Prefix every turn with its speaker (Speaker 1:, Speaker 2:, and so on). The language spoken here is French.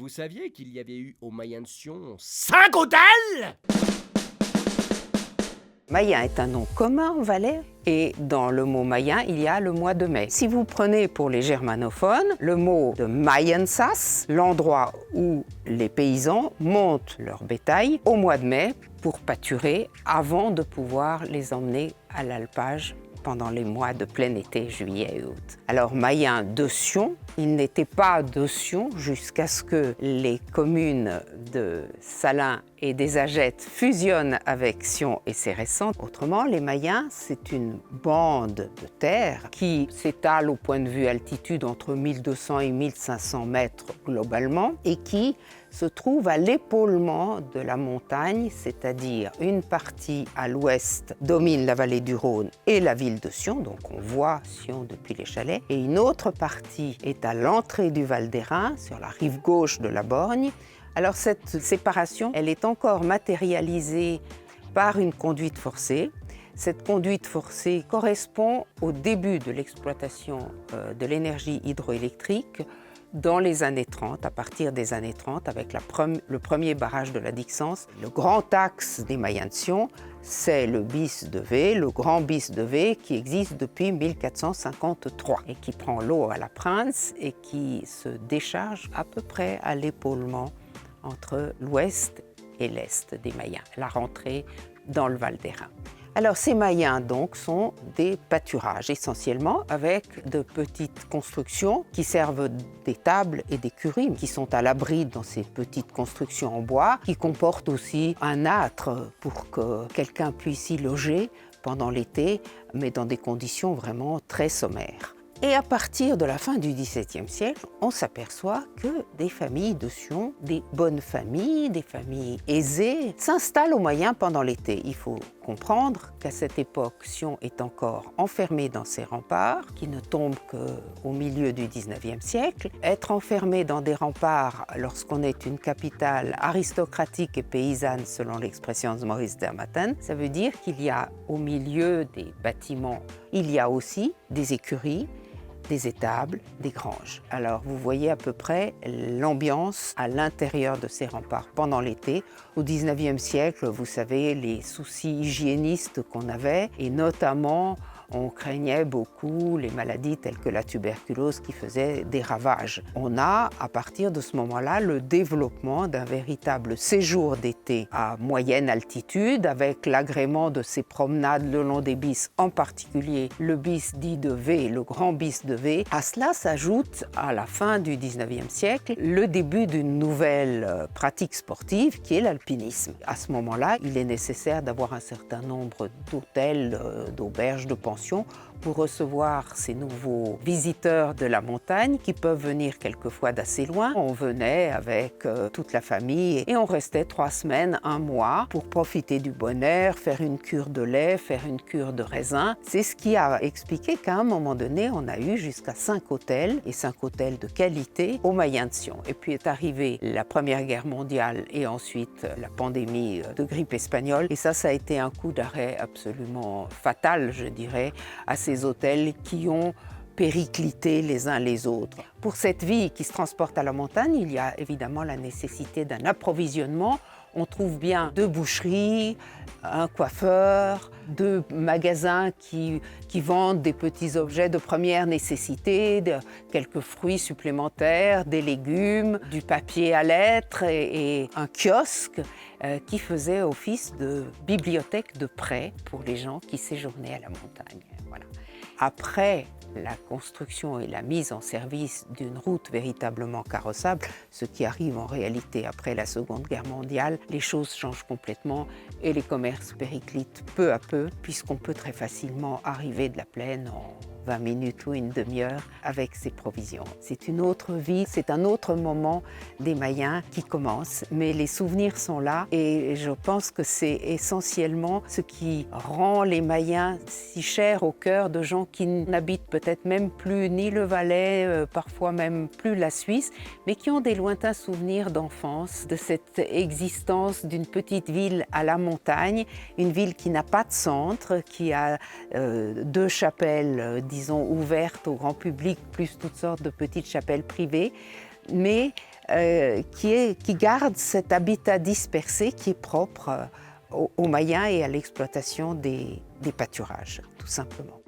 Speaker 1: Vous saviez qu'il y avait eu au Mayen-de-Sion 5 hôtels?
Speaker 2: Mayen est un nom commun en Valais et dans le mot Mayen, il y a le mois de mai. Si vous prenez pour les germanophones le mot de Mayensas, l'endroit où les paysans montent leur bétail au mois de mai pour pâturer avant de pouvoir les emmener à l'alpage pendant les mois de plein été, juillet et août. Alors Mayen de Sion, il n'était pas de Sion jusqu'à ce que les communes de Salins et des Agettes fusionnent avec Sion et Céressan. Autrement, les Mayens, c'est une bande de terre qui s'étale au point de vue altitude entre 1200 et 1500 mètres globalement et qui se trouve à l'épaulement de la montagne, c'est-à-dire une partie à l'ouest domine la vallée du Rhône et la ville de Sion, donc on voit Sion depuis les chalets, et une autre partie est à l'entrée du Val d'Airain, sur la rive gauche de la Borgne. Alors cette séparation, elle est encore matérialisée par une conduite forcée. Cette conduite forcée correspond au début de l'exploitation de l'énergie hydroélectrique dans les années 30, à partir des années 30, avec le premier barrage de la Dixence. Le grand axe des Mayens de Sion, c'est le bis de V, le grand bis de V qui existe depuis 1453 et qui prend l'eau à la Prince et qui se décharge à peu près à l'épaulement entre l'ouest et l'est des Mayens, la rentrée dans le Val d'Airain. Alors ces Mayens donc sont des pâturages essentiellement avec de petites constructions qui servent d'étables et d'écuries qui sont à l'abri dans ces petites constructions en bois qui comportent aussi un âtre pour que quelqu'un puisse y loger pendant l'été mais dans des conditions vraiment très sommaires. Et à partir de la fin du XVIIe siècle, on s'aperçoit que des familles de Sion, des bonnes familles, des familles aisées, s'installent aux Mayens pendant l'été. Il faut comprendre qu'à cette époque, Sion est encore enfermée dans ses remparts, qui ne tombent qu'au milieu du XIXe siècle. Être enfermé dans des remparts lorsqu'on est une capitale aristocratique et paysanne, selon l'expression de Maurice Dermatten, ça veut dire qu'il y a au milieu des bâtiments, il y a aussi des écuries, des étables, des granges. Alors vous voyez à peu près l'ambiance à l'intérieur de ces remparts pendant l'été. Au XIXe siècle, vous savez, les soucis hygiénistes qu'on avait, et notamment on craignait beaucoup les maladies telles que la tuberculose qui faisaient des ravages. On a, à partir de ce moment-là, le développement d'un véritable séjour d'été à moyenne altitude, avec l'agrément de ces promenades le long des bis, en particulier le bis dit de V, le grand bis de V. À cela s'ajoute, à la fin du XIXe siècle, le début d'une nouvelle pratique sportive qui est l'alpinisme. À ce moment-là, il est nécessaire d'avoir un certain nombre d'hôtels, d'auberges, de pensions pour recevoir ces nouveaux visiteurs de la montagne qui peuvent venir quelquefois d'assez loin. On venait avec toute la famille et on restait 3 semaines, 1 mois pour profiter du bon air, faire une cure de lait, faire une cure de raisin. C'est ce qui a expliqué qu'à un moment donné, on a eu jusqu'à 5 hôtels et 5 hôtels de qualité au Mayens de Sion. Et puis est arrivée la Première Guerre mondiale et ensuite la pandémie de grippe espagnole. Et ça a été un coup d'arrêt absolument fatal, je dirais, à ces hôtels qui ont périclité les uns les autres. Pour cette vie qui se transporte à la montagne, il y a évidemment la nécessité d'un approvisionnement. On trouve bien 2 boucheries, un coiffeur, 2 magasins qui vendent des petits objets de première nécessité, quelques fruits supplémentaires, des légumes, du papier à lettres et un kiosque qui faisait office de bibliothèque de prêt pour les gens qui séjournaient à la montagne. Voilà. Après la construction et la mise en service d'une route véritablement carrossable, ce qui arrive en réalité après la Seconde Guerre mondiale, les choses changent complètement et les commerces périclitent peu à peu, puisqu'on peut très facilement arriver de la plaine en 20 minutes ou une demi-heure avec ses provisions. C'est une autre vie, c'est un autre moment des Mayens qui commence, mais les souvenirs sont là et je pense que c'est essentiellement ce qui rend les Mayens si chers au cœur de gens qui n'habitent peut-être même plus ni le Valais, parfois même plus la Suisse, mais qui ont des lointains souvenirs d'enfance, de cette existence d'une petite ville à la montagne, une ville qui n'a pas de centre, qui a 2 chapelles, disons, ouvertes au grand public, plus toutes sortes de petites chapelles privées, mais qui garde cet habitat dispersé qui est propre aux Mayens et à l'exploitation des pâturages, tout simplement.